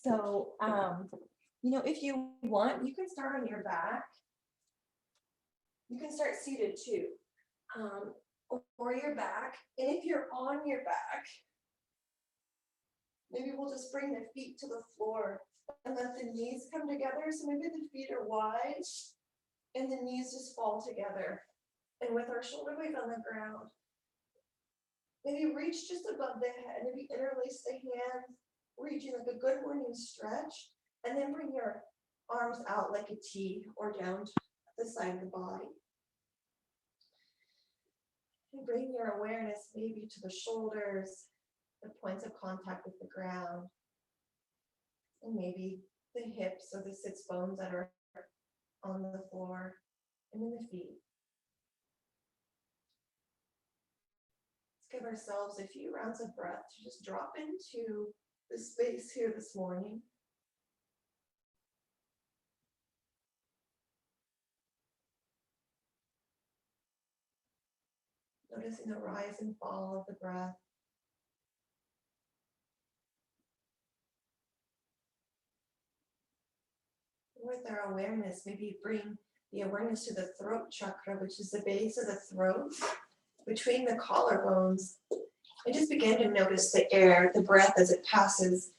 So, if you want, you can start on your back. You can start seated too, or your back. And if you're on your back, maybe we'll just bring the feet to the floor and let the knees come together. So maybe the feet are wide and the knees just fall together. And with our shoulder blades on the ground, maybe reach just above the head, maybe interlace the hands, reaching like a good morning stretch, and then bring your arms out like a T or down to the side of the body. And bring your awareness maybe to the shoulders, the points of contact with the ground, and maybe the hips or the sits bones that are on the floor, and then the feet. Let's give ourselves a few rounds of breath to just drop into the space here this morning. Noticing the rise and fall of the breath. With our awareness, maybe bring the awareness to the throat chakra, which is the base of the throat, between the collarbones. And just begin to notice the air, the breath as it passes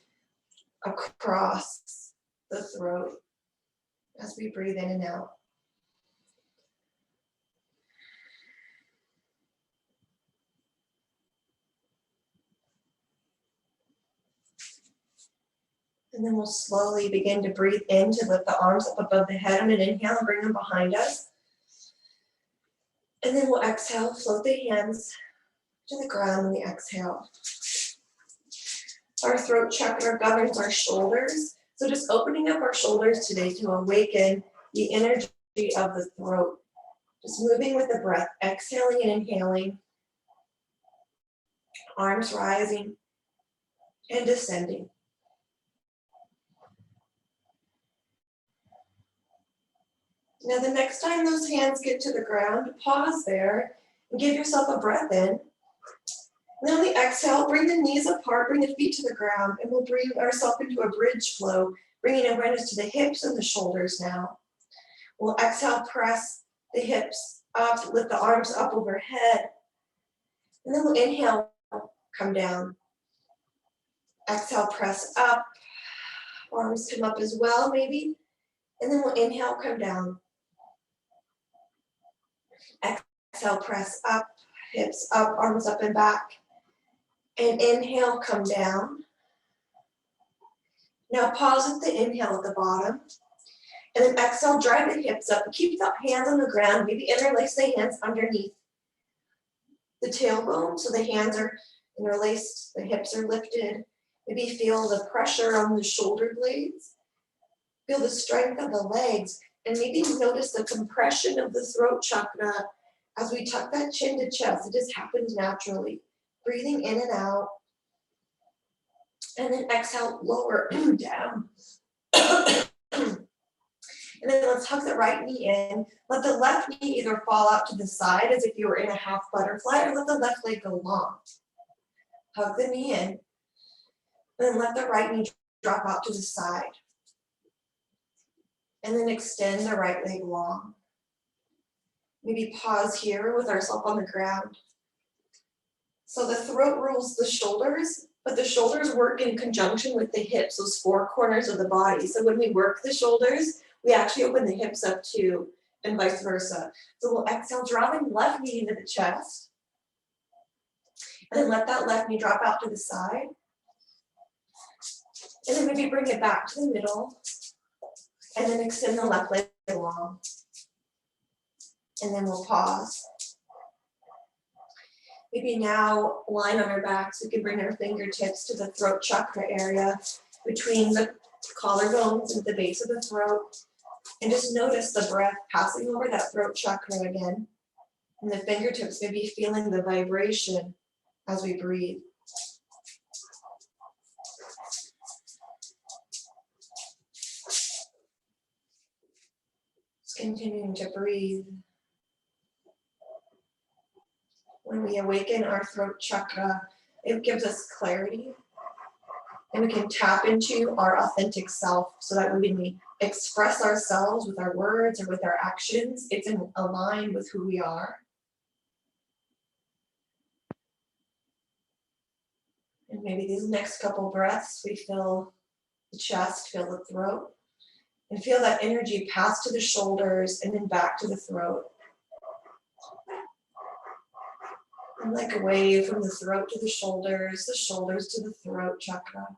across the throat as we breathe in and out. And then we'll slowly begin to breathe in to lift the arms up above the head on an inhale and bring them behind us. And then we'll exhale, float the hands to the ground when we exhale. Our throat chakra governs our shoulders. So just opening up our shoulders today to awaken the energy of the throat. Just moving with the breath, exhaling and inhaling. Arms rising and descending. Now the next time those hands get to the ground, pause there and give yourself a breath in. And then on the exhale, bring the knees apart, bring the feet to the ground, and we'll bring ourselves into a bridge flow, bringing awareness to the hips and the shoulders now. We'll exhale, press the hips up, lift the arms up overhead. And then we'll inhale, come down. Exhale, press up. Arms come up as well, maybe. And then we'll inhale, come down. Exhale, press up, hips up, arms up and back. And inhale, come down. Now pause with the inhale at the bottom. And then exhale, drive the hips up. Keep the hands on the ground. Maybe interlace the hands underneath the tailbone. So the hands are interlaced, the hips are lifted. Maybe feel the pressure on the shoulder blades. Feel the strength of the legs. And maybe notice the compression of the throat chakra as we tuck that chin to chest. It just happens naturally. Breathing in and out. And then exhale, lower down. And then let's hug the right knee in. Let the left knee either fall out to the side as if you were in a half butterfly, or let the left leg go long. Hug the knee in. And then let the right knee drop out to the side. And then extend the right leg long. Maybe pause here with ourselves on the ground. So the throat rules the shoulders, but the shoulders work in conjunction with the hips, those four corners of the body. So when we work the shoulders, we actually open the hips up too, and vice versa. So we'll exhale, driving left knee into the chest. And then let that left knee drop out to the side. And then maybe bring it back to the middle. And then extend the left leg long. And then we'll pause. Maybe now line on our backs, we can bring our fingertips to the throat chakra area between the collarbones and the base of the throat. And just notice the breath passing over that throat chakra again. And the fingertips maybe feeling the vibration as we breathe. Just continuing to breathe. When we awaken our throat chakra, it gives us clarity. And we can tap into our authentic self so that when we express ourselves with our words or with our actions, it's in line with who we are. And maybe these next couple breaths, we feel the chest, feel the throat, and feel that energy pass to the shoulders and then back to the throat. And like a wave from the throat to the shoulders to the throat chakra.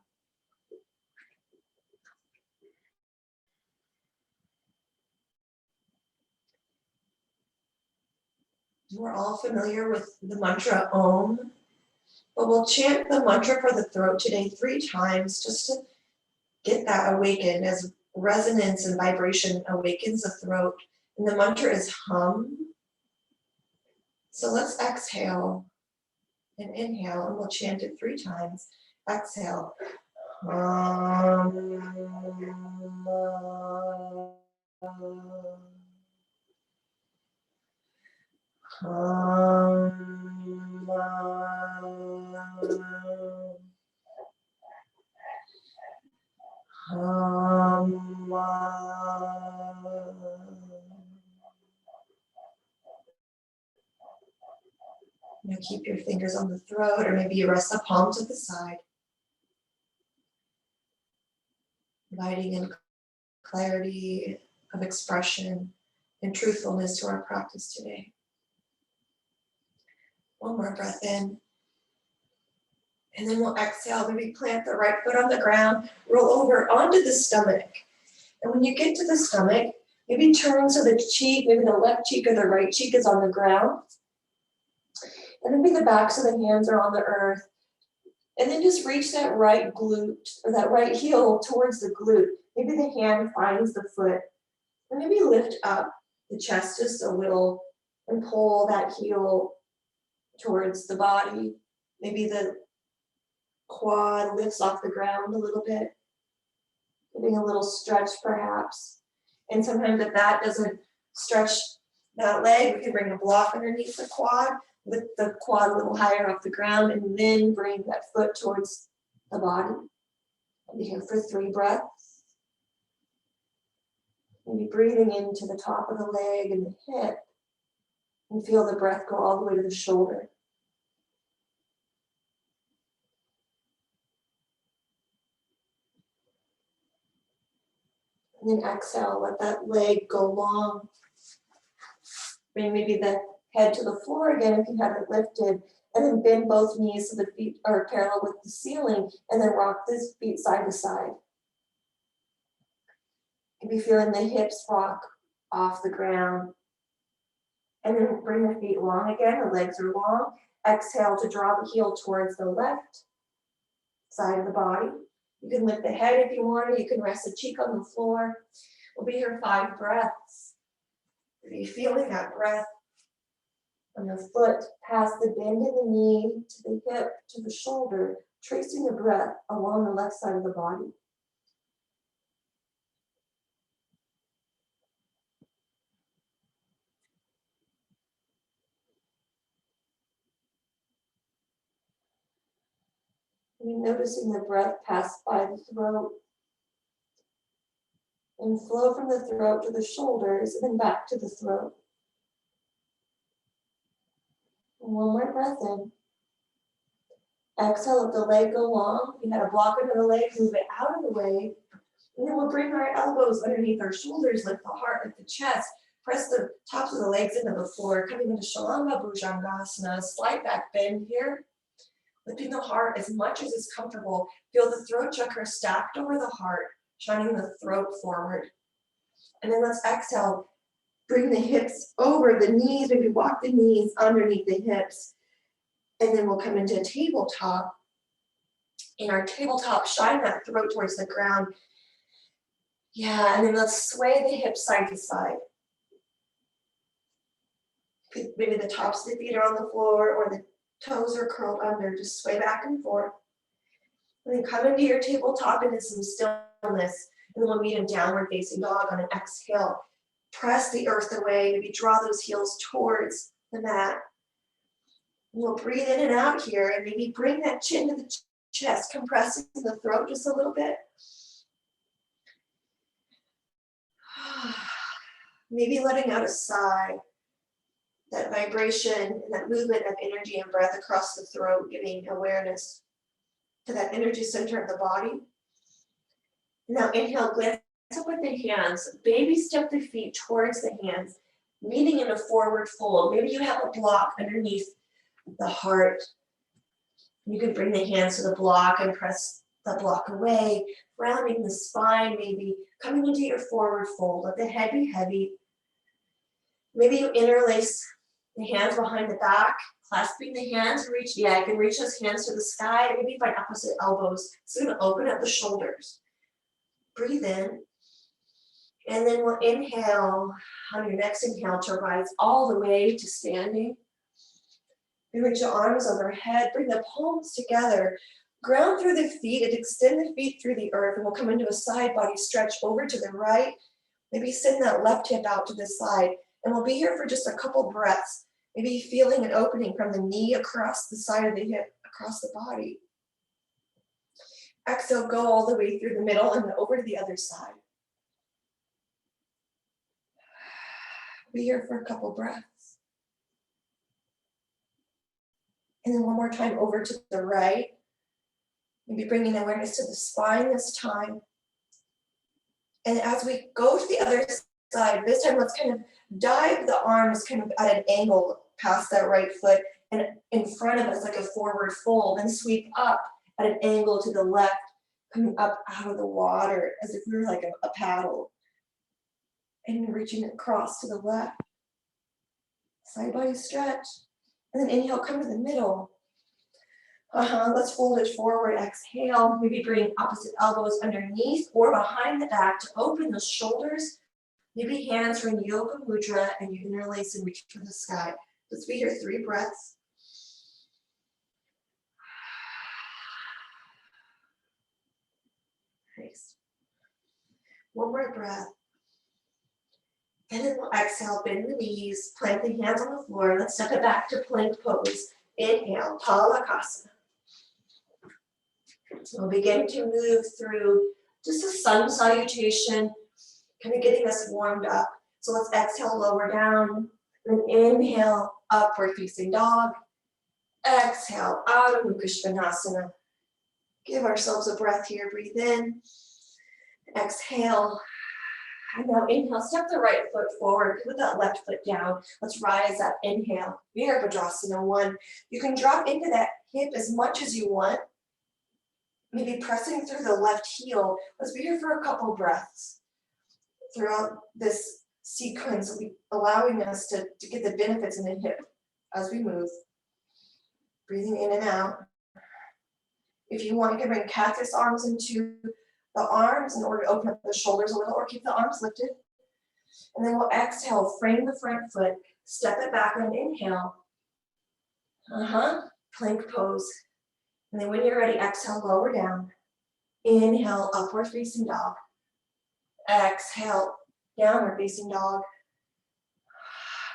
We're all familiar with the mantra Om, but we'll chant the mantra for the throat today 3 times just to get that awakened as resonance and vibration awakens the throat. And the mantra is hum. So let's exhale and inhale, and we'll chant it 3 times. Exhale. Hum. Now keep your fingers on the throat, or maybe you rest the palms at the side, inviting in clarity of expression and truthfulness to our practice today. One more breath in. And then we'll exhale. Maybe plant the right foot on the ground, roll over onto the stomach. And when you get to the stomach, maybe turn so the cheek, maybe the left cheek or the right cheek is on the ground. And maybe the backs of the hands are on the earth. And then just reach that right glute or that right heel towards the glute. Maybe the hand finds the foot. And maybe lift up the chest just a little and pull that heel towards the body. Maybe the quad lifts off the ground a little bit, giving a little stretch perhaps. And sometimes if that doesn't stretch that leg, we can bring a block underneath the quad, lift the quad a little higher off the ground, and then bring that foot towards the body. I'll be here for 3 breaths. Maybe breathing into the top of the leg and the hip, and feel the breath go all the way to the shoulder. And then exhale, let that leg go long. Bring maybe the head to the floor again if you have it lifted, and then bend both knees so the feet are parallel with the ceiling, and then rock this feet side to side. Maybe feeling the hips rock off the ground. And then bring the feet long again, the legs are long. Exhale to draw the heel towards the left side of the body. You can lift the head if you want, or you can rest the cheek on the floor. We'll be here 5 breaths. Are you feeling that breath on the foot, past the bend in the knee, to the hip, to the shoulder, tracing the breath along the left side of the body. And noticing the breath pass by the throat and flow from the throat to the shoulders and then back to the throat. And one more breath in. Exhale, let the leg go long. If you had a block under the leg, move it out of the way. And then we'll bring our elbows underneath our shoulders, lift the heart, lift the chest, press the tops of the legs into the floor, coming into Shalanga Bhujangasana, slight back bend here. Lifting the heart as much as is comfortable. Feel the throat chakra stacked over the heart, shining the throat forward. And then let's exhale. Bring the hips over the knees, maybe walk the knees underneath the hips. And then we'll come into a tabletop. In our tabletop, shine that throat towards the ground. Yeah, and then let's sway the hips side to side. Maybe the tops of the feet are on the floor or the toes are curled under. Just sway back and forth. And then come into your tabletop into some stillness. And then we'll meet in downward facing dog on an exhale. Press the earth away. Maybe draw those heels towards the mat. We'll breathe in and out here and maybe bring that chin to the chest, compressing the throat just a little bit. Maybe letting out a sigh. That vibration and that movement of energy and breath across the throat, giving awareness to that energy center of the body. Now inhale, glance up with the hands. Baby step the feet towards the hands, meeting in a forward fold. Maybe you have a block underneath the heart. You can bring the hands to the block and press the block away, rounding the spine, maybe coming into your forward fold. Let the head be heavy. Maybe you interlace the hands behind the back, clasping the hands, you can reach those hands to the sky, maybe find opposite elbows. So we're gonna open up the shoulders. Breathe in, and then we'll inhale on your next inhale to rise all the way to standing. You reach your arms overhead, bring the palms together, ground through the feet and extend the feet through the earth, and we'll come into a side body stretch over to the right. Maybe send that left hip out to the side. And we'll be here for just a couple breaths, maybe feeling an opening from the knee across the side of the hip, across the body. Exhale, go all the way through the middle and over to the other side. Be here for a couple breaths. And then one more time over to the right. Maybe bringing awareness to the spine this time. And as we go to the other side, this time let's kind of dive the arms kind of at an angle past that right foot and in front of us like a forward fold, and sweep up at an angle to the left, coming up out of the water as if we were like a paddle, and reaching across to the left. Side body stretch, and then inhale, come to the middle. Let's fold it forward, exhale, maybe bring opposite elbows underneath or behind the back to open the shoulders. Maybe hands are in yoga mudra and you interlace and reach for the sky. Let's be here 3 breaths. Nice. One more breath. And then we'll exhale, bend the knees, plant the hands on the floor. Let's step it back to plank pose. Inhale, Palakasana. So we'll begin to move through just a sun salutation, kind of getting us warmed up. So let's exhale, lower down, then inhale, upward facing dog. Exhale, Adho Mukha Svanasana. Give ourselves a breath here, breathe in. Exhale, and now inhale, step the right foot forward, put that left foot down. Let's rise up, inhale, Virabhadrasana 1. You can drop into that hip as much as you want. Maybe pressing through the left heel. Let's be here for a couple breaths. Throughout this sequence, allowing us to get the benefits in the hip as we move. Breathing in and out. If you want, you can bring cactus arms into the arms in order to open up the shoulders a little, or keep the arms lifted. And then we'll exhale, frame the front foot, step it back on inhale. Plank pose. And then when you're ready, exhale, lower down. Inhale, upward facing dog. Exhale, downward facing dog.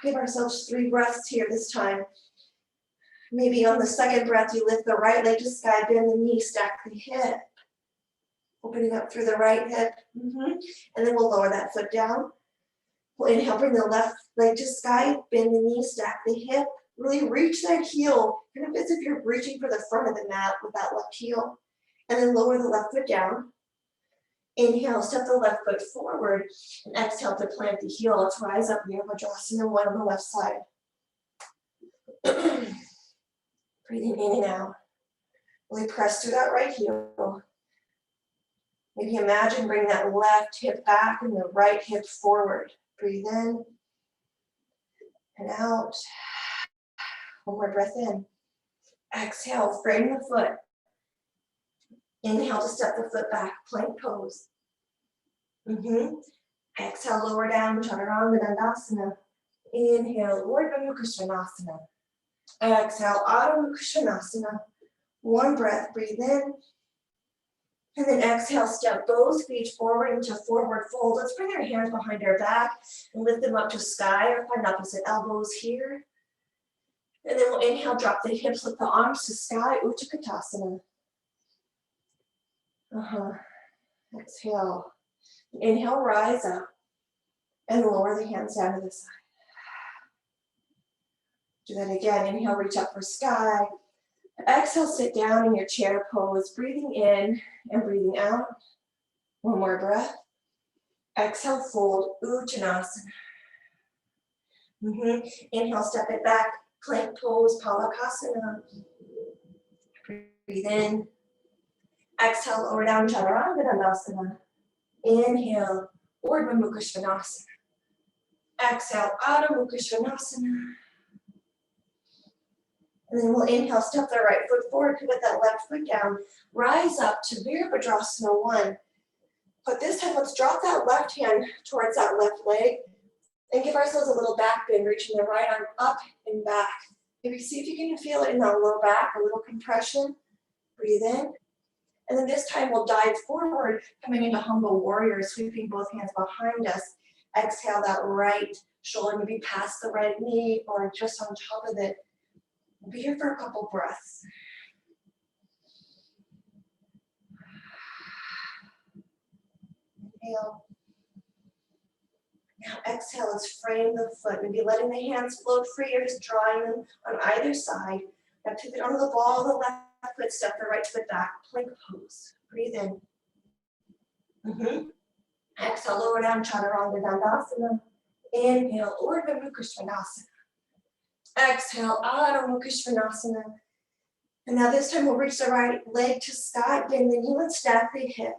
Give ourselves 3 breaths here this time. Maybe on the second breath, you lift the right leg to sky, bend the knee, stack the hip. Opening up through the right hip. And then we'll lower that foot down. We'll inhale, bring the left leg to sky, bend the knee, stack the hip. Really reach that heel, kind of as if you're reaching for the front of the mat with that left heel. And then lower the left foot down. Inhale, step the left foot forward, and exhale to plant the heel. Let's rise up, Virabhadrasana 1 on the left side. Breathing in and out. Really press through that right heel. Maybe imagine bring that left hip back and the right hip forward. Breathe in and out. One more breath in. Exhale, frame the foot. Inhale to step the foot back, plank pose. Exhale, lower down, Chaturanga Dandasana. Inhale, Urdhva Mukha Svanasana. Exhale, Adho Mukha Svanasana. 1 breath, breathe in. And then exhale, step both feet forward into forward fold. Let's bring our hands behind our back and lift them up to sky or find opposite elbows here. And then we'll inhale, drop the hips, lift the arms to sky, Utkatasana. Exhale. Inhale, rise up and lower the hands down to the side. Do that again. Inhale, reach up for sky. Exhale, sit down in your chair pose, breathing in and breathing out. One more breath. Exhale, fold, Uttanasana. Inhale, step it back, plank pose, Palakasana. Breathe in. Exhale, lower down, Chaturanga. Inhale, Urdhva Mukha Svanasana. Exhale, Adho Mukha Svanasana. And then we'll inhale, step the right foot forward, pivot that left foot down, rise up to Virabhadrasana 1. But this time, let's drop that left hand towards that left leg and give ourselves a little back bend, reaching the right arm up and back. Maybe see if you can feel it in that low back, a little compression. Breathe in. And then this time, we'll dive forward, coming into humble warrior, sweeping both hands behind us. Exhale that right shoulder, maybe past the right knee or just on top of it. Be here for a couple breaths. Inhale. Now exhale, let's frame the foot. Maybe letting the hands float free or just drawing them on either side. Now pivot onto the ball of the left foot, step the right foot back, plank pose. Breathe in. Exhale, lower down, Chaturanga Dandasana. Inhale, Urdhva Mukha Svanasana. Exhale, Adho Mukha Svanasana. And now this time we'll reach the right leg to sky, bend the knee and stack the hip.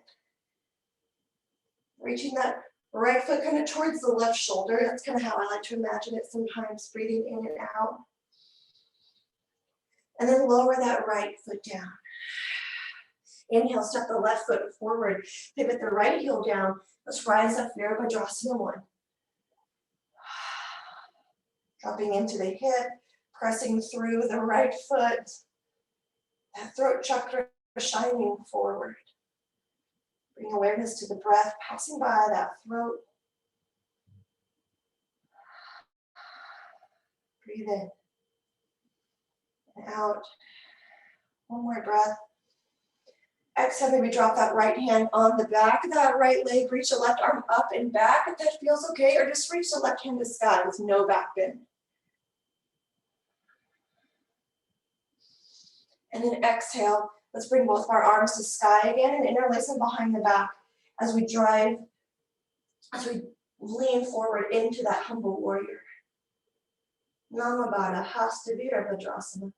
Reaching that right foot kind of towards the left shoulder. That's kind of how I like to imagine it sometimes, breathing in and out. And then lower that right foot down. Inhale, step the left foot forward, pivot the right heel down. Let's rise up, Virabhadrasana 1. Dropping into the hip, pressing through the right foot. That throat chakra shining forward. Bring awareness to the breath, passing by that throat. Breathe in and out. One more breath. Exhale, maybe drop that right hand on the back of that right leg. Reach the left arm up and back if that feels okay, or just reach the left hand to sky with no back bend. And then exhale, let's bring both of our arms to sky again and interlace them behind the back as we lean forward into that humble warrior. Namabada Hasta Virabhadrasana.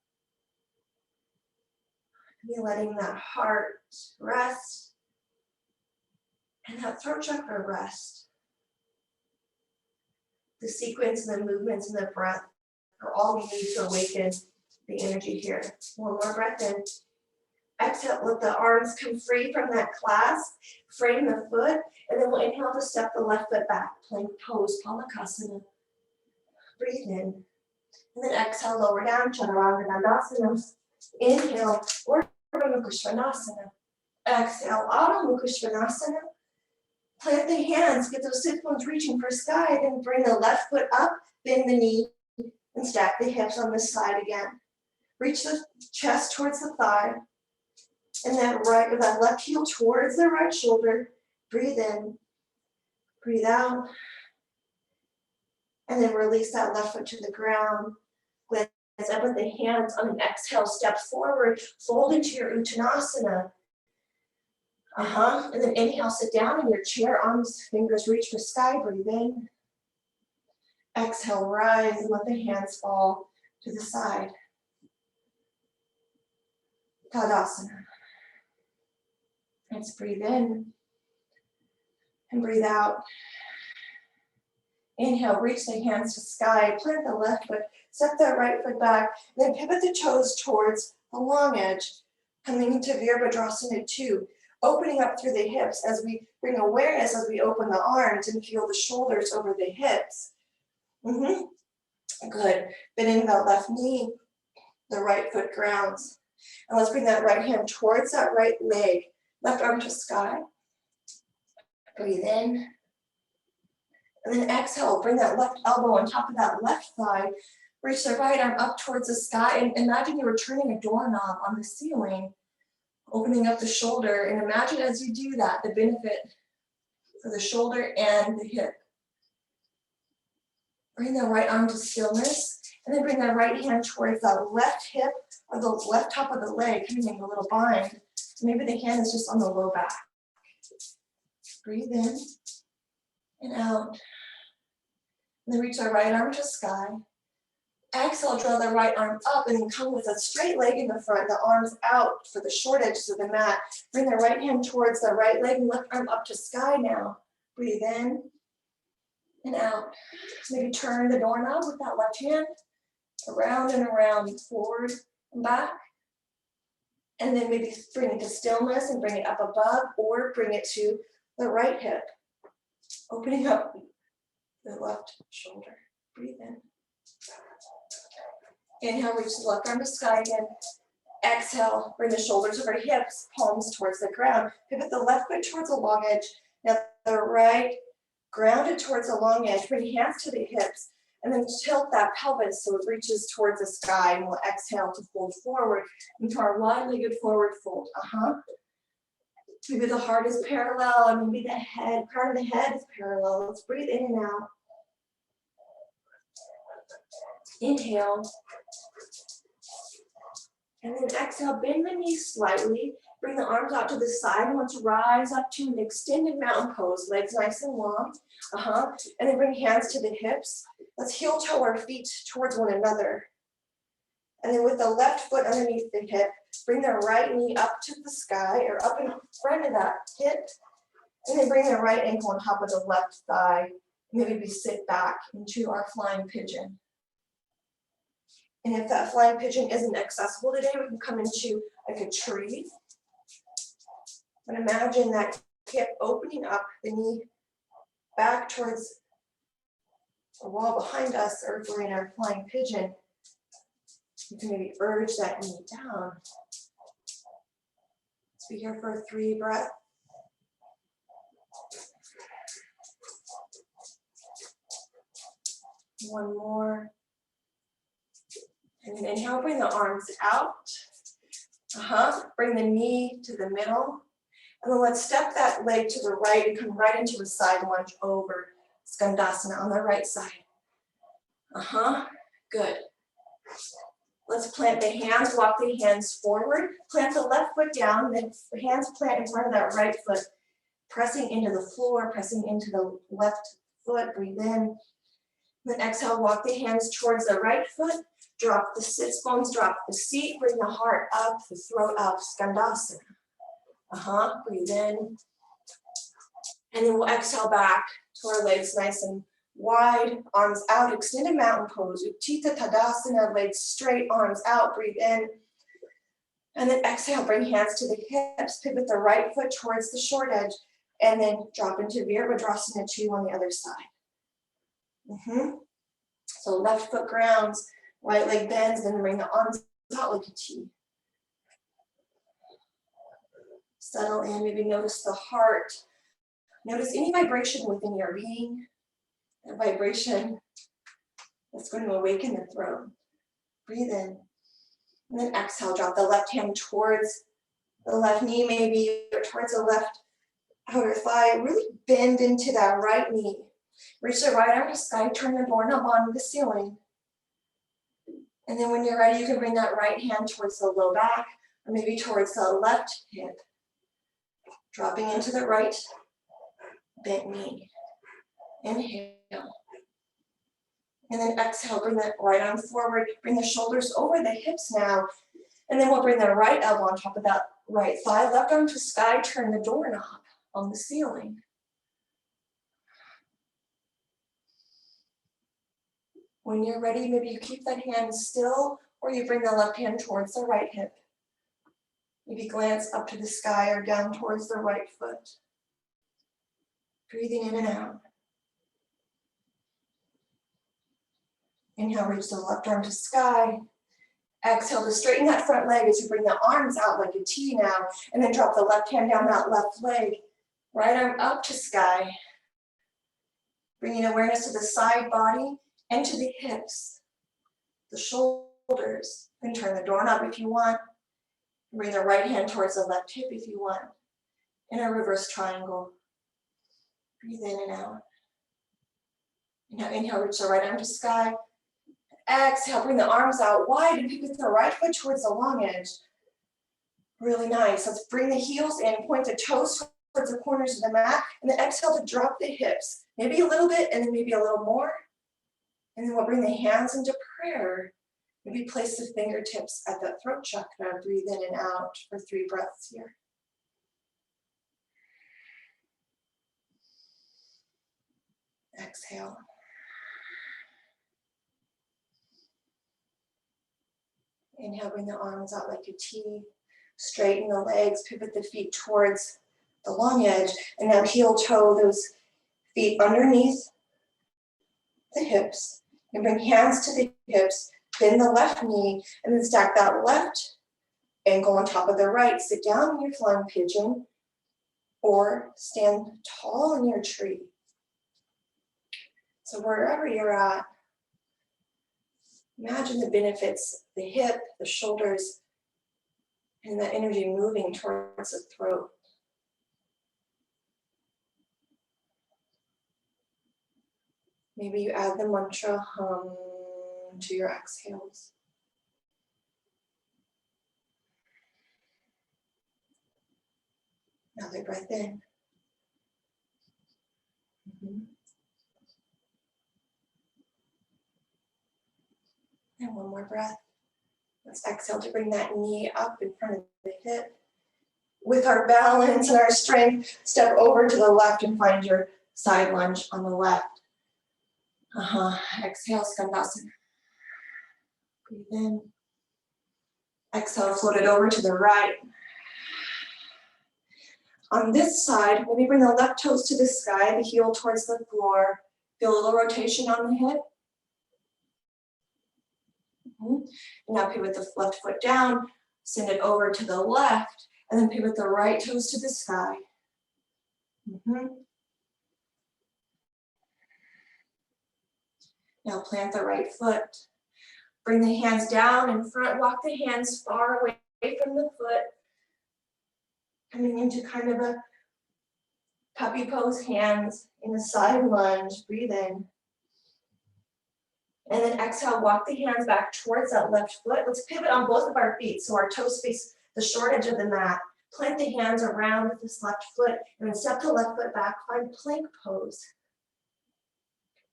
Be letting that heart rest and that throat chakra rest. The sequence and the movements and the breath are all we need to awaken the energy here. One more breath in. Exhale, let the arms come free from that clasp, frame the foot, and then we'll inhale to step the left foot back, plank pose, Palakasana. Breathe in. And then exhale, lower down, Chaturanga Dandasana. Inhale, Urdhva Mukha Svanasana. Exhale, Adho Mukha Svanasana. Plant the hands, get those sit bones reaching for sky, then bring the left foot up, bend the knee, and stack the hips on this side again. Reach the chest towards the thigh, and that left heel towards the right shoulder. Breathe in, breathe out, and then release that left foot to the ground. Glance up with the hands on an exhale, step forward, fold into your Uttanasana. And then inhale, sit down in your chair, arms, fingers reach for sky, breathe in. Exhale, rise and let the hands fall to the side. Tadasana. Let's breathe in and breathe out. Inhale, reach the hands to sky, plant the left foot, step that right foot back, then pivot the toes towards the long edge, coming into Virabhadrasana 2, opening up through the hips as we bring awareness as we open the arms and feel the shoulders over the hips. Good. Bending the left knee, the right foot grounds. And let's bring that right hand towards that right leg, left arm to sky. Breathe in. And then exhale, bring that left elbow on top of that left thigh. Reach the right arm up towards the sky and imagine you were turning a doorknob on the ceiling. Opening up the shoulder, and imagine as you do that, the benefit for the shoulder and the hip. Bring the right arm to stillness, and then bring that right hand towards the left hip or the left top of the leg, kind of make a little bind. Maybe the hand is just on the low back. Breathe in and out. And then reach our right arm to sky. Exhale, draw the right arm up and then come with a straight leg in the front, the arms out for the short edges of the mat. Bring the right hand towards the right leg and left arm up to sky now. Breathe in and out. Maybe turn the doorknob with that left hand, around and around, forward and back. And then maybe bring it to stillness and bring it up above, or bring it to the right hip, opening up the left shoulder. Breathe in. Inhale, reach the left arm to sky again. Exhale, bring the shoulders over hips, palms towards the ground. Pivot the left foot towards the long edge. Now the right, grounded towards the long edge. Bring hands to the hips, and then tilt that pelvis so it reaches towards the sky. And we'll exhale to fold forward into our wide-legged forward fold. Maybe the heart is parallel, and maybe the head, part of the head is parallel. Let's breathe in and out. Inhale. And then exhale, bend the knees slightly. Bring the arms out to the side. And let's rise up to an extended mountain pose. Legs nice and long. And then bring hands to the hips. Let's heel toe our feet towards one another. And then with the left foot underneath the hip, bring the right knee up to the sky or up in front of that hip. And then bring the right ankle on top of the left thigh. Maybe we sit back into our flying pigeon. And if that flying pigeon isn't accessible today, we can come into like a tree. But imagine that hip opening up, the knee back towards the wall behind us, or if we're in our flying pigeon, you can maybe urge that knee down. Let's be here for 3 breaths. One more. And then inhale, bring the arms out. Bring the knee to the middle. And then let's step that leg to the right and come right into a side lunge over Skandasana on the right side. Good. Let's plant the hands, walk the hands forward. Plant the left foot down, then the hands plant in front of that right foot. Pressing into the floor, pressing into the left foot. Breathe in. Then exhale, walk the hands towards the right foot. Drop the sits bones, drop the seat, bring the heart up, the throat up, Skandasana. Breathe in. And then we'll exhale back to our legs nice and wide, arms out, extended mountain pose. Utthita Tadasana, legs straight, arms out, breathe in. And then exhale, bring hands to the hips, pivot the right foot towards the short edge, and then drop into Virabhadrasana 2 on the other side. So left foot grounds, right leg bends, then bring the arms out like a T. Settle in, maybe notice the heart. Notice any vibration within your being, that vibration that's going to awaken the throat. Breathe in. And then exhale, drop the left hand towards the left knee maybe, or towards the left outer thigh. Really bend into that right knee. Reach the right arm to sky, turn the doorknob onto the ceiling. And then when you're ready, you can bring that right hand towards the low back, or maybe towards the left hip. Dropping into the right bent knee. Inhale. And then exhale, bring that right arm forward, bring the shoulders over the hips now. And then we'll bring the right elbow on top of that right thigh, left arm to sky, turn the doorknob on the ceiling. When you're ready, maybe you keep that hand still, or you bring the left hand towards the right hip. Maybe glance up to the sky or down towards the right foot. Breathing in and out. Inhale, reach the left arm to sky. Exhale to straighten that front leg as you bring the arms out like a T now, and then drop the left hand down that left leg. Right arm up to sky. Bringing awareness to the side body and to the hips, the shoulders. Then turn the doorknob if you want. Bring the right hand towards the left hip if you want, in a reverse triangle. Breathe in and out. Now inhale, reach the right arm to sky. Exhale, bring the arms out wide and pick with the right foot towards the long edge. Really nice. Let's bring the heels in, point the toes towards the corners of the mat, and then exhale to drop the hips. Maybe a little bit, and then maybe a little more. And then we'll bring the hands into prayer. Maybe place the fingertips at the throat chakra. Breathe in and out for 3 breaths here. Exhale. Inhale, bring the arms out like a T. Straighten the legs, pivot the feet towards the long edge, and now heel toe those feet underneath the hips. And bring hands to the hips, bend the left knee, and then stack that left ankle on top of the right. Sit down in your flying pigeon, or stand tall in your tree. So wherever you're at, imagine the benefits, the hip, the shoulders, and the energy moving towards the throat. Maybe you add the mantra hum to your exhales. Another breath in. And one more breath. Let's exhale to bring that knee up in front of the hip. With our balance and our strength, step over to the left and find your side lunge on the left. Exhale, Skandasana. Breathe in. Exhale, float it over to the right. On this side, maybe bring the left toes to the sky, the heel towards the floor. Feel a little rotation on the hip. And now pivot the left foot down, send it over to the left, and then pivot the right toes to the sky. Now plant the right foot. Bring the hands down in front, walk the hands far away from the foot. Coming into kind of a puppy pose, hands in a side lunge, breathe in. And then exhale, walk the hands back towards that left foot. Let's pivot on both of our feet so our toes face the short edge of the mat. Plant the hands around this left foot and then step the left foot back, find plank pose.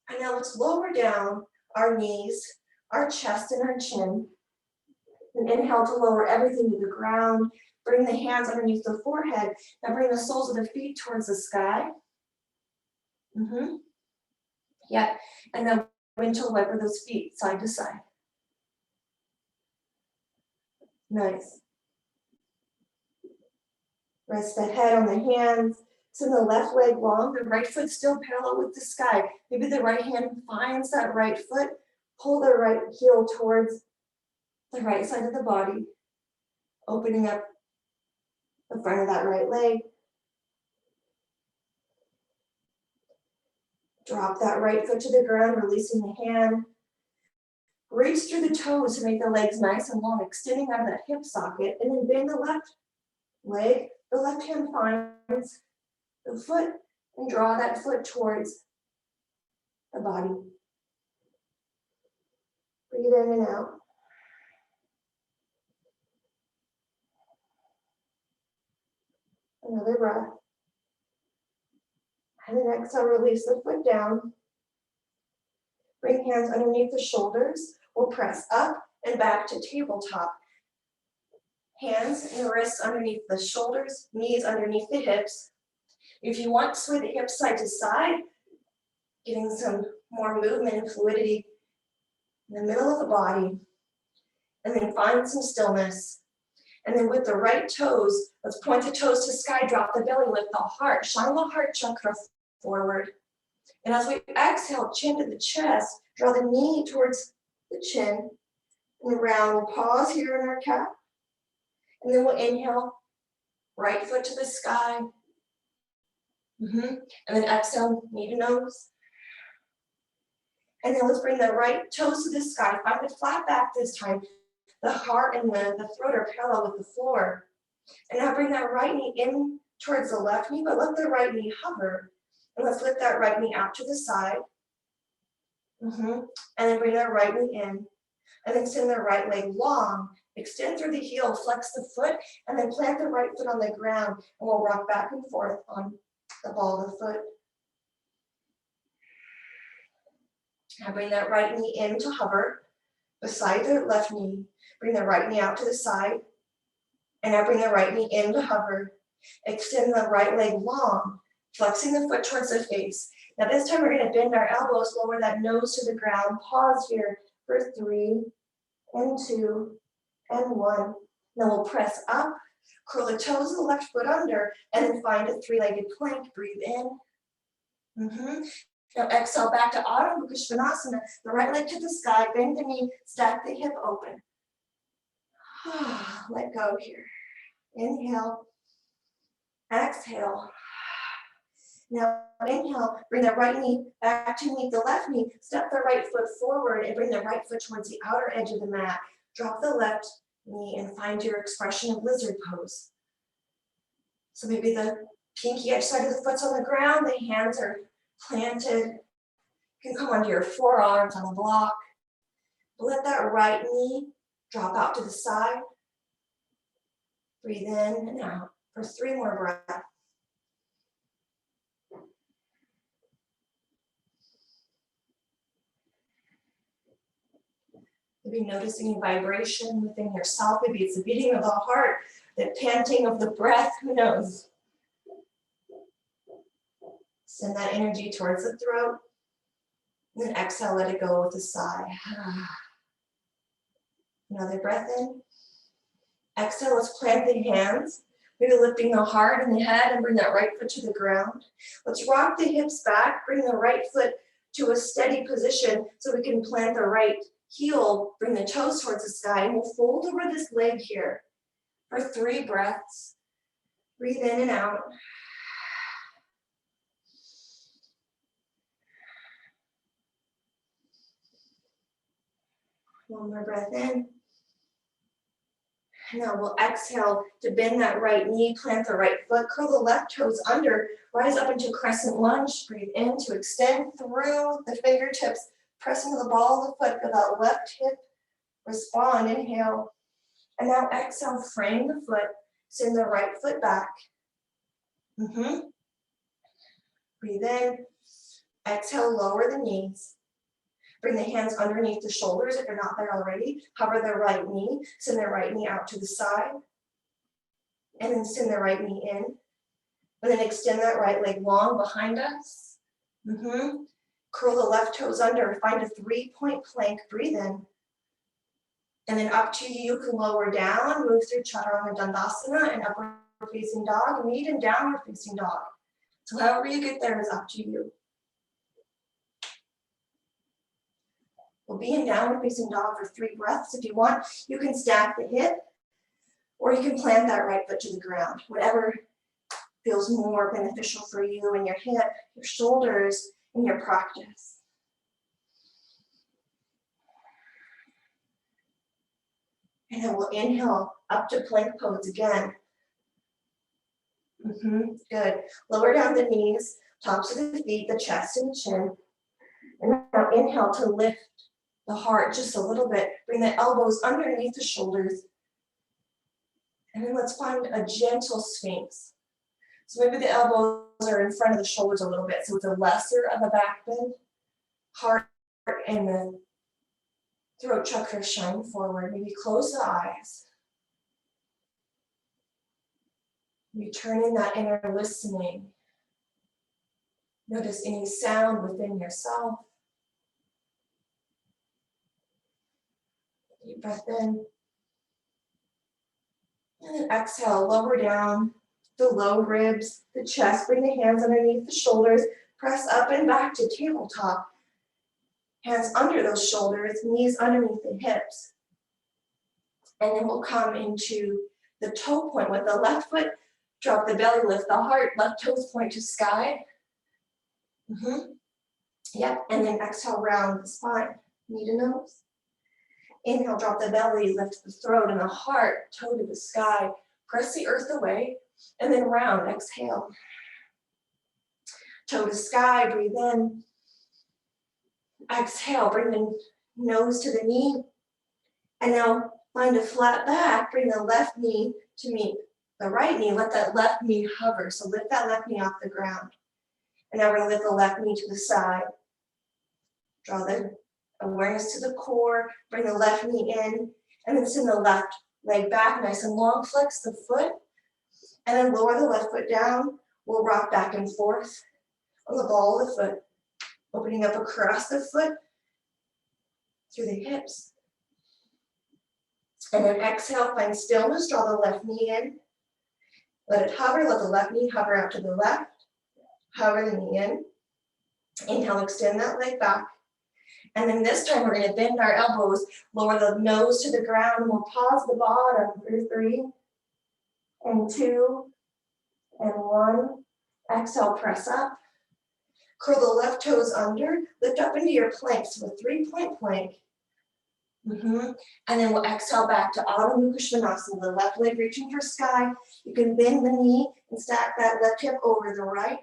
And now let's lower down our knees, our chest, and our chin. And inhale to lower everything to the ground. Bring the hands underneath the forehead. Now bring the soles of the feet towards the sky. Yeah, and then windshield wiper those feet side to side. Nice. Rest the head on the hands. Send the left leg long, the right foot still parallel with the sky. Maybe the right hand finds that right foot. Pull the right heel towards the right side of the body, opening up the front of that right leg. Drop that right foot to the ground, releasing the hand. Reach through the toes to make the legs nice and long, extending out of that hip socket, and then bend the left leg. The left hand finds the foot and draw that foot towards the body. Breathe in and out. Another breath. And then exhale, release the foot down. Bring hands underneath the shoulders. We'll press up and back to tabletop. Hands and wrists underneath the shoulders, knees underneath the hips. If you want, sway the hips side to side, getting some more movement and fluidity in the middle of the body. And then find some stillness. And then with the right toes, let's point the toes to sky, drop the belly, lift the heart, shine the heart chakra forward. And as we exhale, chin to the chest, draw the knee towards the chin and round. We'll pause here in our cat. And then we'll inhale, right foot to the sky. And then exhale, knee to nose. And then let's bring the right toes to the sky. Find the flat back this time. The heart and the throat are parallel with the floor. And now bring that right knee in towards the left knee, but let the right knee hover. And let's lift that right knee out to the side. And then bring that right knee in. And then extend the right leg long. Extend through the heel, flex the foot, and then plant the right foot on the ground. And we'll rock back and forth on the ball of the foot. Now bring that right knee in to hover beside the left knee. Bring the right knee out to the side. And now bring the right knee in to hover. Extend the right leg long, flexing the foot towards the face. Now this time we're going to bend our elbows, lower that nose to the ground. Pause here for 3 and 2 and 1. Then we'll press up, curl the toes of the left foot under, and then find a 3-legged plank. Breathe in. Now exhale back to Adho Mukha Svanasana. The right leg to the sky, bend the knee, stack the hip open. Let go here. Inhale. Exhale. Now inhale, bring the right knee back to meet the left knee. Step the right foot forward and bring the right foot towards the outer edge of the mat. Drop the left knee and find your expression of lizard pose. So maybe the pinky edge side of the foot's on the ground, the hands are planted. You can come onto your forearms on the block. Let that right knee drop out to the side. Breathe in and out for 3 more breaths. Maybe notice any vibration within yourself. Maybe it's the beating of the heart, the panting of the breath, who knows? Send that energy towards the throat. And then exhale, let it go with a sigh. Another breath in. Exhale, let's plant the hands. Maybe lifting the heart and the head and bring that right foot to the ground. Let's rock the hips back, bring the right foot to a steady position so we can plant the right heel, bring the toes towards the sky, and we'll fold over this leg here for 3 breaths. Breathe in and out. One more breath in. Now we'll exhale to bend that right knee, plant the right foot, curl the left toes under, rise up into crescent lunge. Breathe in to extend through the fingertips, press into the ball of the foot, feel that left hip respond. Inhale. And now exhale, frame the foot, send the right foot back. Breathe in. Exhale, lower the knees. Bring the hands underneath the shoulders if you're not there already. Hover the right knee. Send the right knee out to the side. And then send the right knee in. And then extend that right leg long behind us. Curl the left toes under. Find a 3-point plank. Breathe in. And then up to you, you can lower down. Move through Chaturanga Dandasana and upward facing dog. And even downward facing dog. So however you get there is up to you. We'll be in downward facing dog for 3 breaths. If you want, you can stack the hip or you can plant that right foot to the ground. Whatever feels more beneficial for you and your hip, your shoulders, and your practice. And then we'll inhale up to plank pose again. Good. Lower down the knees, tops of the feet, the chest and the chin. And now inhale to lift the heart just a little bit. Bring the elbows underneath the shoulders. And then let's find a gentle sphinx. So maybe the elbows are in front of the shoulders a little bit, so it's a lesser of a back bend. Heart and the throat chakra shine forward. Maybe close the eyes. Return in that inner listening. Notice any sound within yourself. Deep breath in. And then exhale, lower down the low ribs, the chest. Bring the hands underneath the shoulders. Press up and back to tabletop. Hands under those shoulders, knees underneath the hips. And then we'll come into the toe point with the left foot. Drop the belly, lift the heart, left toes point to sky. Yep, and then exhale, round the spine, knee to nose. Inhale, drop the belly, lift the throat and the heart, toe to the sky. Press the earth away, and then round, exhale. Toe to sky, breathe in. Exhale, bring the nose to the knee. And now find a flat back, bring the left knee to meet the right knee. Let that left knee hover. So lift that left knee off the ground. And now we're gonna lift the left knee to the side. Draw the awareness to the core, bring the left knee in, and then send the left leg back nice and long, flex the foot, and then lower the left foot down. We'll rock back and forth on the ball of the foot, opening up across the foot through the hips. And then exhale, find stillness, draw the left knee in. Let it hover, let the left knee hover out to the left. Hover the knee in. Inhale, extend that leg back. And then this time we're gonna bend our elbows, lower the nose to the ground, and we'll pause the bottom for 3 and 2 and 1. Exhale, press up. Curl the left toes under, lift up into your plank, so a 3-point plank. And then we'll exhale back to Adho Mukha Svanasana, the left leg reaching for sky. You can bend the knee and stack that left hip over the right.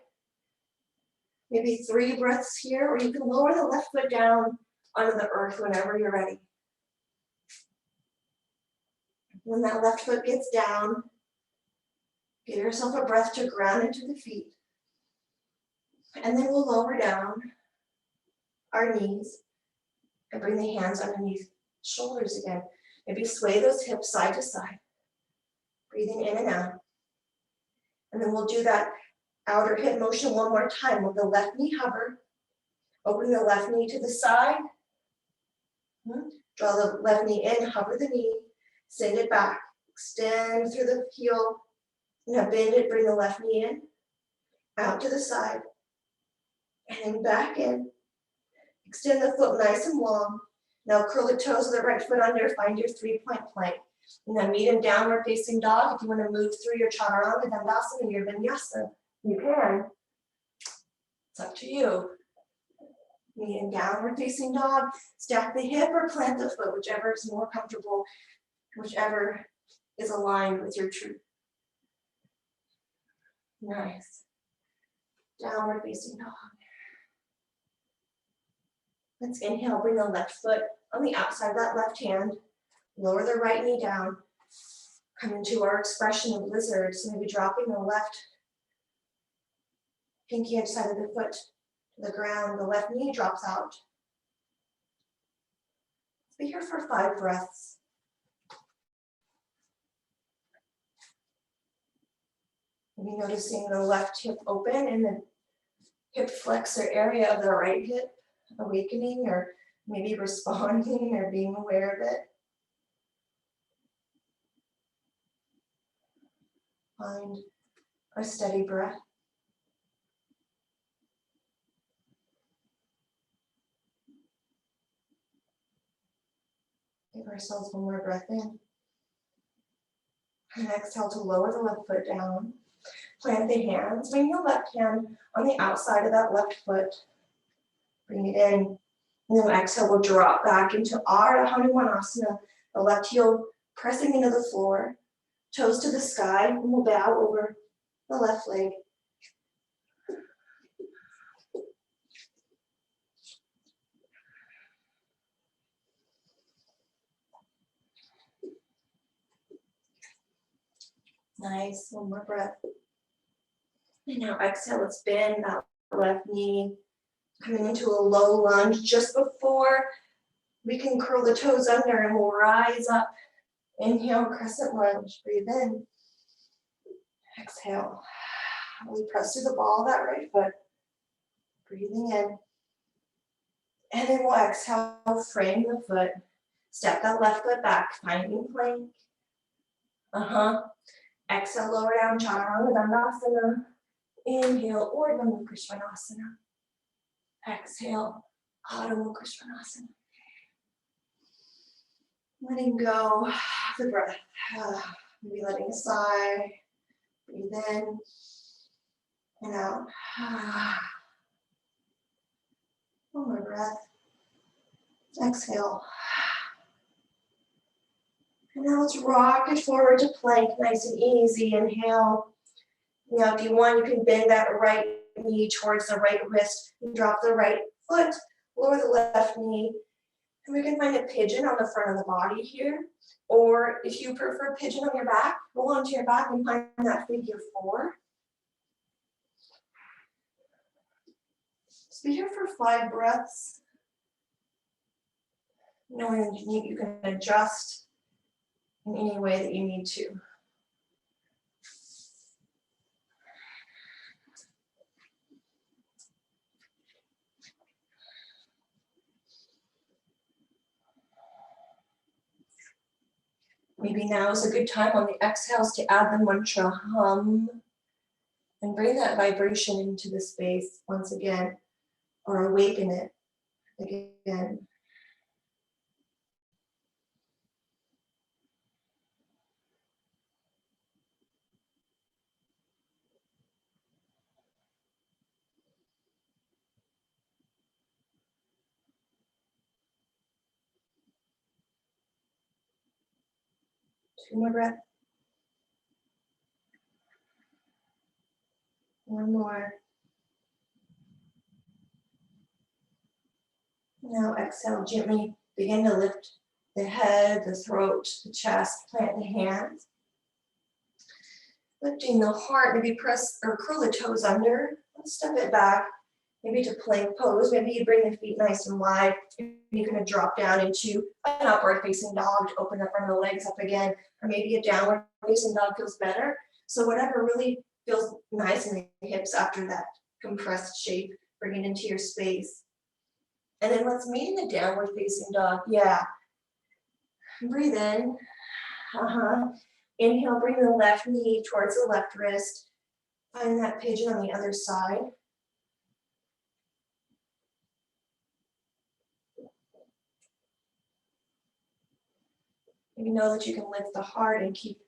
Maybe 3 breaths here, or you can lower the left foot down onto the earth whenever you're ready. When that left foot gets down, give yourself a breath to ground into the feet. And then we'll lower down our knees and bring the hands underneath shoulders again. Maybe sway those hips side to side. Breathing in and out. And then we'll do that outer hip motion one more time with the left knee hover. Open the left knee to the side. Draw the left knee in, hover the knee, send it back. Extend through the heel. Now bend it, bring the left knee in, out to the side, and then back in. Extend the foot nice and long. Now curl the toes of the right foot under, find your 3-point plank. And then meet in downward facing dog. If you want to move through your chaturanga, dandasana, your vinyasa, you can. It's up to you. Meet in downward facing dog. Stack the hip or plant the foot, whichever is more comfortable, whichever is aligned with your truth. Nice. Downward facing dog. Let's inhale, bring the left foot on the outside of that left hand. Lower the right knee down. Come into our expression of lizard. So maybe dropping the left pinky edge side of the foot to the ground. The left knee drops out. Let's be here for 5 breaths. Maybe noticing the left hip open and the hip flexor area of the right hip awakening, or maybe responding or being aware of it. Find a steady breath. Give ourselves one more breath in. And exhale to lower the left foot down. Plant the hands. Bring the left hand on the outside of that left foot. Bring it in. And then exhale, we'll drop back into Ardha Hanumanasana. The left heel pressing into the floor. Toes to the sky. And we'll bow over the left leg. Nice, one more breath. And now exhale, let's bend that left knee, coming into a low lunge. Just before we can curl the toes under and we'll rise up. Inhale, crescent lunge, breathe in. Exhale, we press through the ball of that right foot. Breathing in. And then we'll exhale, frame the foot. Step that left foot back, finding plank. Exhale, lower down, chaturanga dandasana. Inhale, Urdhva Mukha Svanasana. Exhale, Adho Mukha Svanasana. Letting go of the breath. Maybe letting a sigh. Breathe in and out. One more breath. Exhale. And now let's rock it forward to plank, nice and easy. Inhale. Now, if you want, you can bend that right knee towards the right wrist and drop the right foot, lower the left knee. And we can find a pigeon on the front of the body here. Or if you prefer pigeon on your back, roll onto your back and find that figure 4. So be here for 5 breaths. Knowing you can adjust in any way that you need to. Maybe now is a good time on the exhales to add the mantra hum and bring that vibration into the space once again, or awaken it again. Two more breaths. One more. Now exhale, gently begin to lift the head, the throat, the chest, plant the hands. Lifting the heart, maybe press or curl the toes under. Let's step it back, maybe to plank pose. Maybe you bring the feet nice and wide. You're going to drop down into an upward facing dog to open up front of the legs up again, or maybe a downward facing dog feels better. So whatever really feels nice in the hips after that compressed shape, bring it into your space. And then let's meet in the downward facing dog. Yeah. Breathe in. Inhale, bring the left knee towards the left wrist. Find that pigeon on the other side. You know that you can lift the heart and keep,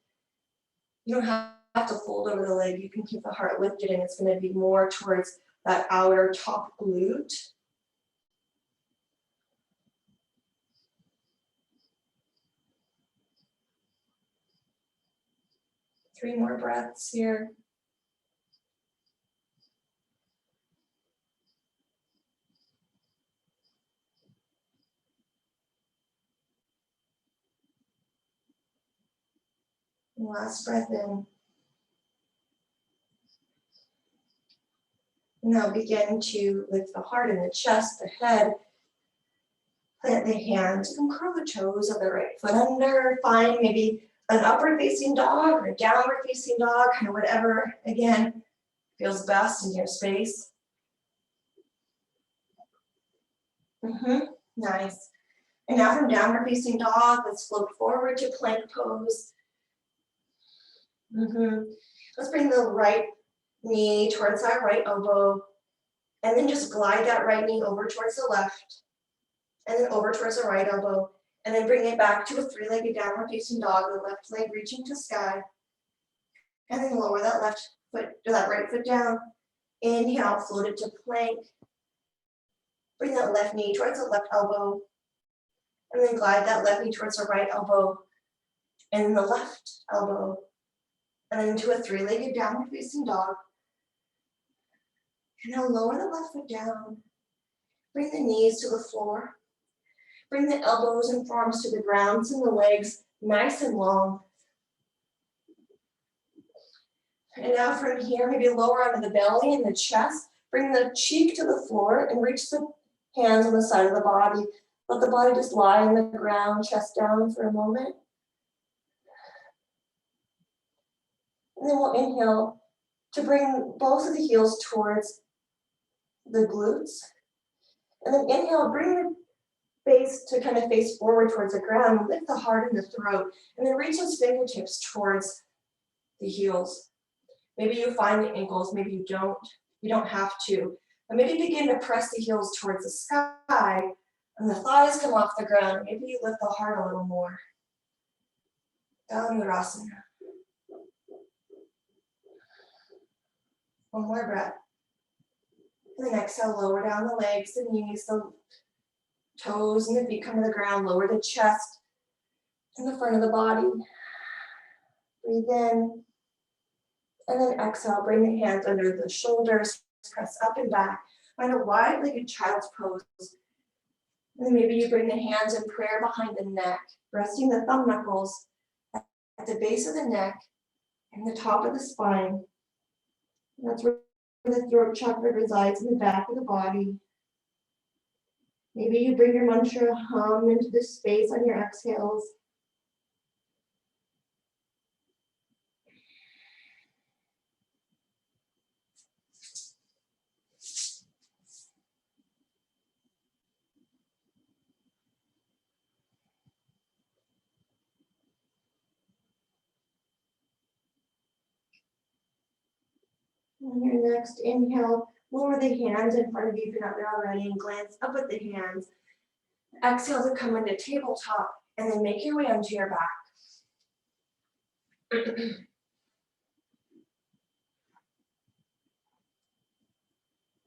you don't have to fold over the leg. You can keep the heart lifted and it's going to be more towards that outer top glute. Three more breaths here. And last breath in. Now begin to lift the heart and the chest, the head. Plant the hands. You can curl the toes of the right foot under. Find maybe an upward facing dog or a downward facing dog, kind of whatever, again, feels best in your space. Nice. And now from downward facing dog, let's float forward to plank pose. Let's bring the right knee towards that right elbow, and then just glide that right knee over towards the left, and then over towards the right elbow, and then bring it back to a 3-legged downward facing dog, the left leg reaching to sky, and then lower that left foot, or that right foot down. Inhale, float it to plank. Bring that left knee towards the left elbow, and then glide that left knee towards the right elbow, and then the left elbow, and then into a 3-legged downward facing dog. And now lower the left foot down. Bring the knees to the floor. Bring the elbows and forearms to the ground, and the legs nice and long. And now from here, maybe lower onto the belly and the chest. Bring the cheek to the floor and reach the hands on the side of the body. Let the body just lie on the ground, chest down for a moment. And then we'll inhale to bring both of the heels towards the glutes. And then inhale, bring the base to kind of face forward towards the ground. Lift the heart and the throat. And then reach those fingertips towards the heels. Maybe you find the ankles, maybe you don't. You don't have to. But maybe begin to press the heels towards the sky and the thighs come off the ground. Maybe you lift the heart a little more. Dhanurasana. One more breath. And then exhale, lower down the legs, the knees, the toes, and the feet come to the ground. Lower the chest. in the front of the body. Breathe in. And then exhale, bring the hands under the shoulders, press up and back. Find a wide-legged child's pose. And then maybe you bring the hands in prayer behind the neck, resting the thumb knuckles at the base of the neck and the top of the spine. And that's where the throat chakra resides, in the back of the body. Maybe you bring your mantra hum into this space on your exhales. On your next inhale, lower the hands in front of you if you're not there already and glance up at the hands. Exhale to come into tabletop and then make your way onto your back.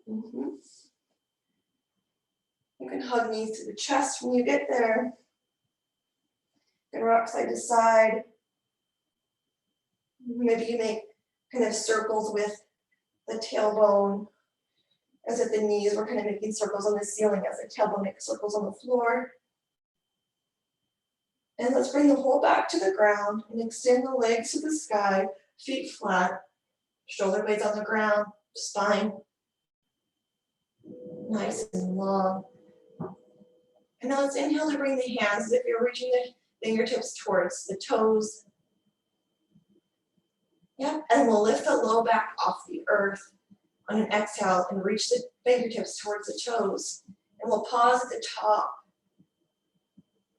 You can hug knees to the chest when you get there. You can rock side to side. Maybe you make kind of circles with the tailbone, as if the knees were kind of making circles on the ceiling as the tailbone makes circles on the floor. And let's bring the whole back to the ground and extend the legs to the sky, feet flat, shoulder blades on the ground, spine nice and long. And now let's inhale to bring the hands as if you're reaching the fingertips towards the toes. Yep, and we'll lift the low back off the earth on an exhale and reach the fingertips towards the toes. And we'll pause at the top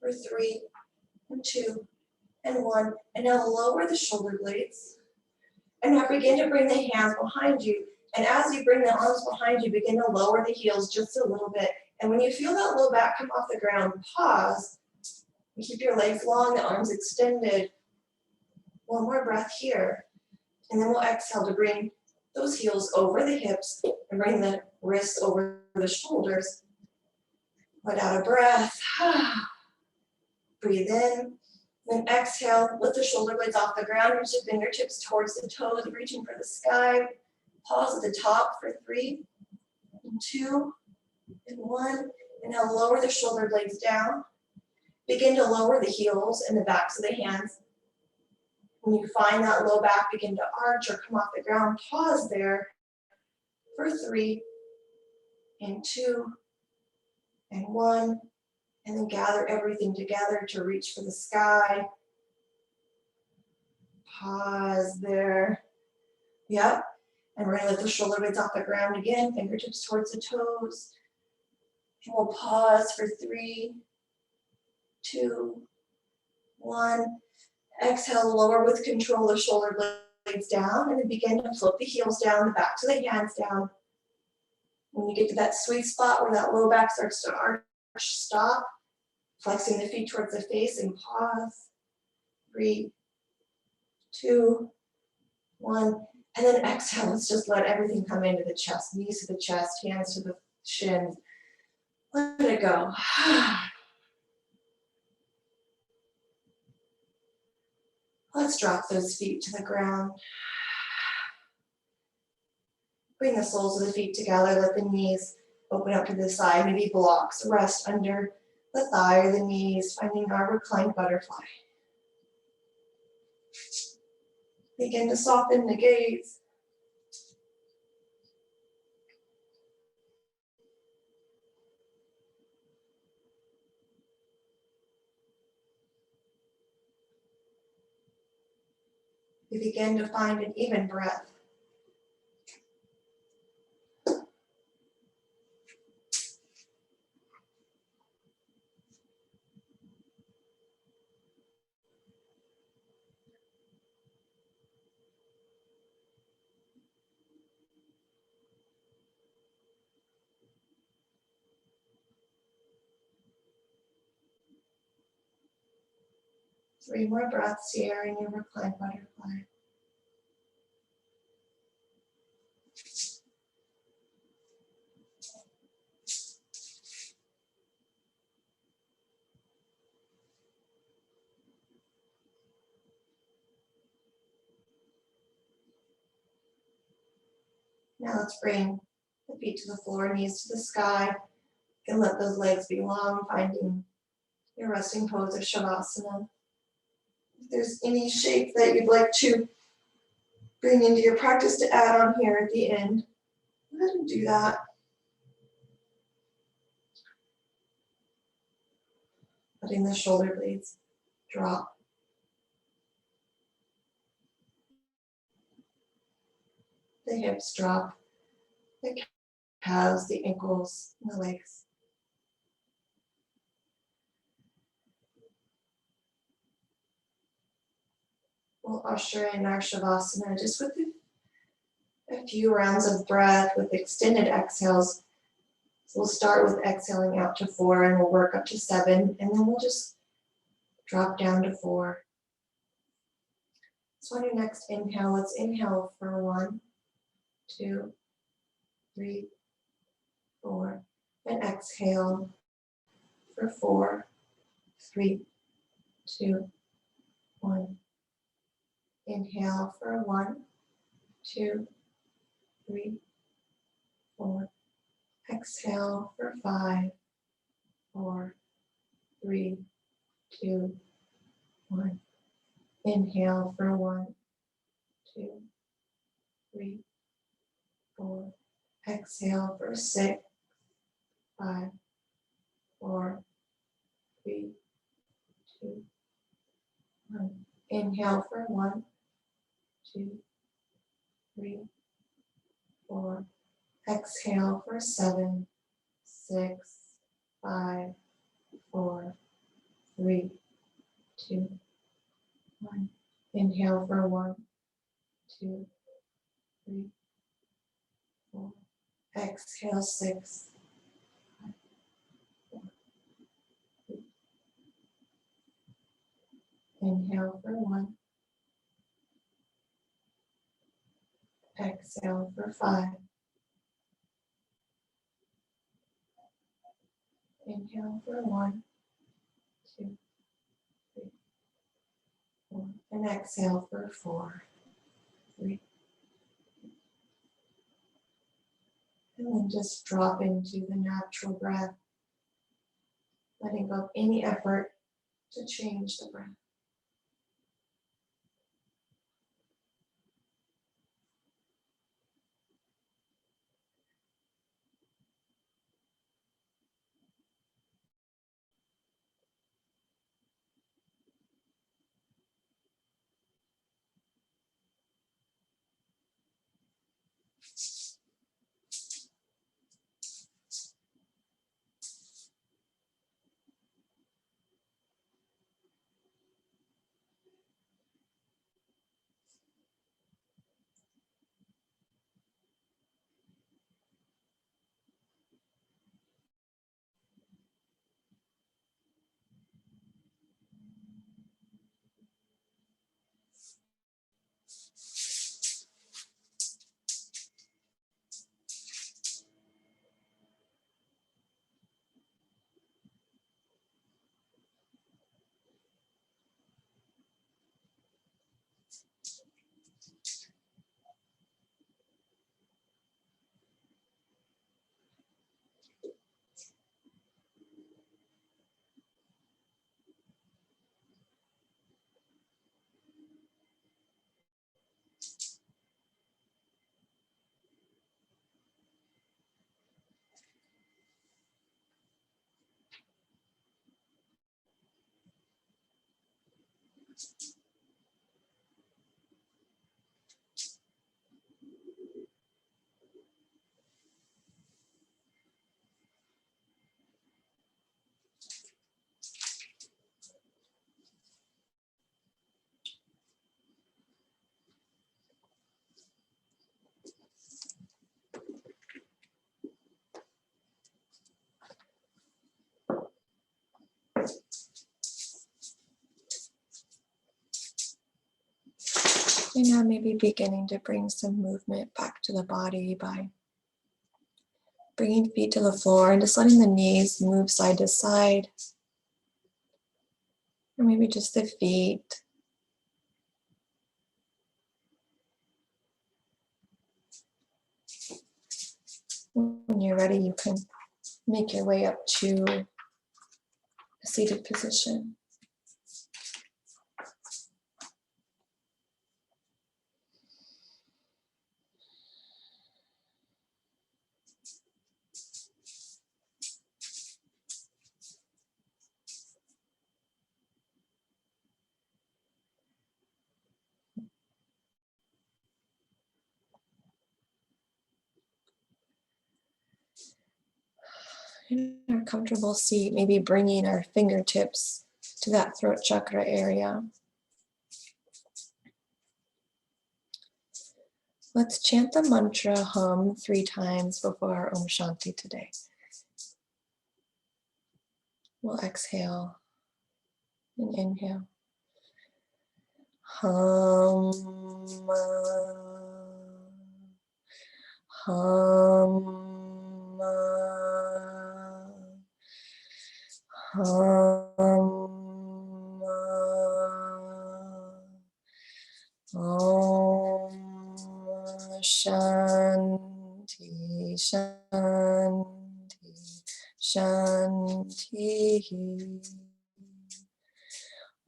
for 3, and 2, and 1. And now lower the shoulder blades. And now begin to bring the hands behind you. And as you bring the arms behind you, begin to lower the heels just a little bit. And when you feel that low back come off the ground, pause. And keep your legs long, the arms extended. One more breath here. And then we'll exhale to bring those heels over the hips and bring the wrists over the shoulders. Let out a breath. Breathe in. Then exhale, lift the shoulder blades off the ground, reach the fingertips towards the toes, reaching for the sky. Pause at the top for 3, and 2, and 1. And now lower the shoulder blades down. Begin to lower the heels and the backs of the hands. When you find that low back begin to arch or come off the ground, pause there for 3, and 2, and 1. And then gather everything together to reach for the sky. Pause there. Yep. And we're going to lift the shoulder blades off the ground again, fingertips towards the toes. And we'll pause for 3, 2, 1. Exhale, lower with control the shoulder blades down, and then begin to flip the heels down, the backs of the hands down. When you get to that sweet spot where that low back starts to arch, stop, flexing the feet towards the face and pause. 3, 2, 1. And then exhale, let's just let everything come into the chest, knees to the chest, hands to the shins. Let it go. Let's drop those feet to the ground. Bring the soles of the feet together, let the knees open up to the side, maybe blocks rest under the thigh or the knees, finding our reclined butterfly. Begin to soften the gaze. We begin to find an even breath. Three more breaths here in your reclined butterfly. Now let's bring the feet to the floor, knees to the sky. You can let those legs be long, finding your resting pose of Shavasana. If there's any shape that you'd like to bring into your practice to add on here at the end, go ahead and do that. Letting the shoulder blades drop. The hips drop, the calves, the ankles, and the legs. We'll usher in our Shavasana just with a few rounds of breath with extended exhales. So we'll start with exhaling out to 4 and we'll work up to 7 and then we'll just drop down to 4. So on your next inhale, let's inhale for 1, 2, 3, 4, and exhale for 4, 3, 2, 1. Inhale for 1, 2, 3, 4. Exhale for 5, 4, 3, 2, 1. Inhale for 1, 2, 3, 4. Exhale for 6, 5, 4, 3, 2, 1. Inhale for 1, 2, 3, 4. Exhale for 7, 6, 5, 4, 3, 2, 1. Inhale for 1, 2, 3, 4. Exhale 6, 5, 4, 3. Inhale for 1. Exhale for 5. Inhale for 1, 2, 3, 4. And exhale for 4, 3. And then just drop into the natural breath, letting go of any effort to change the breath. And now maybe beginning to bring some movement back to the body by bringing feet to the floor and just letting the knees move side to side. Or maybe just the feet. When you're ready, you can make your way up to a seated position. In our comfortable seat, maybe bringing our fingertips to that throat chakra area. Let's chant the mantra hum 3 times before our Om Shanti today. We'll exhale and inhale. Hum, hum, hum, Om Shanti, Shanti, Shanti.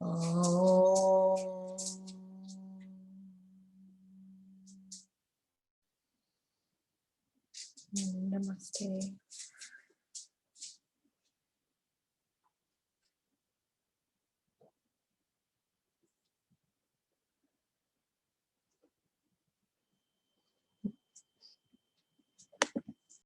Om. Namaste.